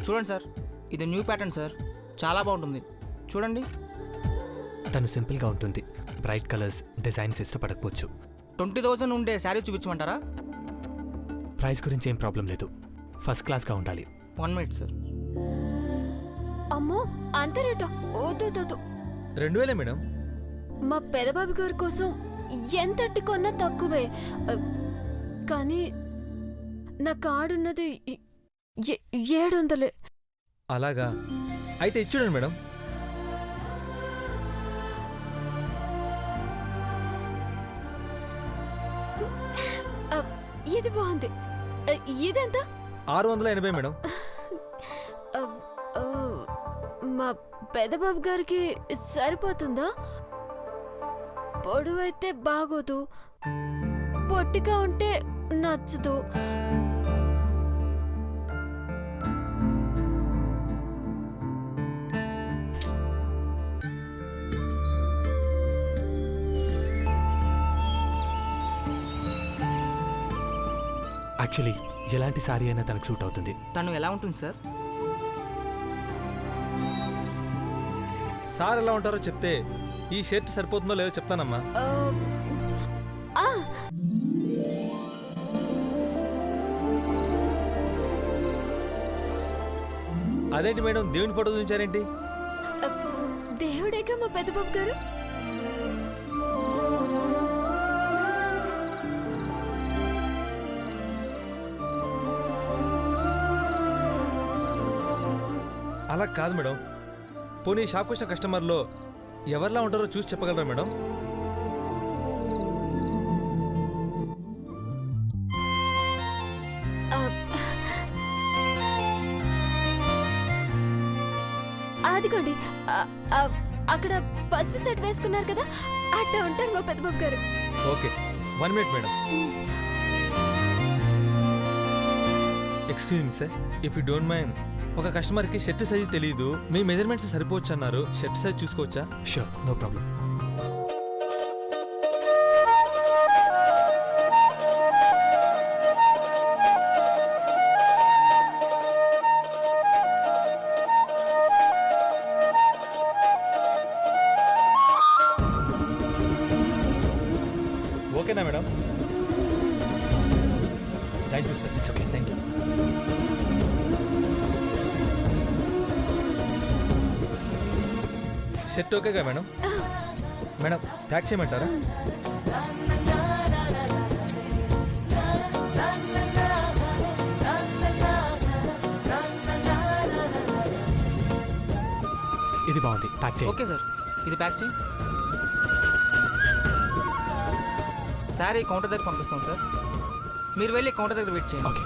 చూడండి సార్, ఇది new pattern sir, చాలా బాగుంటుంది చూడండి. తను సింపుల్గా ఉంటుంది, బ్రైట్ కలర్స్ డిజైన్స్ ఇష్టపడకపోవచ్చు. 20,000 ఉండే శారీ చూపించమంటారా? ప్రైస్ గురించి ఏం ప్రాబ్లం లేదు, ఫస్ట్ క్లాస్గా ఉండాలి. 1 మినిట్ సార్. అమ్మో అంత రేటా? వద్దు 2,000 మేడం. మా పెదబాబు గారి కోసం ఎంతటి కొన్నా తక్కువే. కానీ నా కార్డున్నది 700. అలాగా, అయితే ఇచ్చుడండి మేడం. ఇది బాగుంది. ఇదెంత? 680 మేడం. మా పెదబాబు గారికి సరిపోతుందా? పొడవైతే బాగోదు, పొట్టిగా ఉంటే నచ్చదు. యాక్చువల్లీ ఎలాంటి సారీ అయినా తనకు సూట్ అవుతుంది. తను ఎలా ఉంటుంది సార్? సార్ ఎలా ఉంటారో చెప్తే ఈ షర్ట్ సరిపోతుందో లేదో చెప్తానమ్మా. అదేంటి మేడం, దేవుని ఫోటో చూపించారేంటి? దేవుడేగా మా పెద్దబాబు గారు. అలా కాదు మేడం, పోనీ షాప్కి వచ్చిన కస్టమర్లో ఎవరిలా ఉంటారో చూసి చెప్పగలరా మేడం? అదిగోండి, అక్కడ పసుపు సెట్ వేసుకున్నారు కదా, అట్లా ఉంటారు మా పెద్దబాబు గారు. Okay, 1 minute madam. Excuse me sir, if you don't mind, ఒక కస్టమర్కి షర్ట్ సైజు తెలియదు, మీ మెజర్మెంట్స్ సరిపోవచ్చు అన్నారు, షర్ట్ సైజ్ చూసుకోవచ్చా? Sure, no problem. ఓకేనా madam? Thank you sir. It's okay. Thank you. Shirt ఓకేగా మేడం? మేడం ప్యాక్ చేయమంటారా? ఇది బాగుంది, ప్యాక్ చేయి. ఓకే సార్, ఇది ప్యాక్ చేయి. శారీ కౌంటర్ దగ్గర పంపిస్తాం సార్, మీరు వెళ్ళి కౌంటర్ దగ్గర వెయిట్ చేయండి. ఓకే.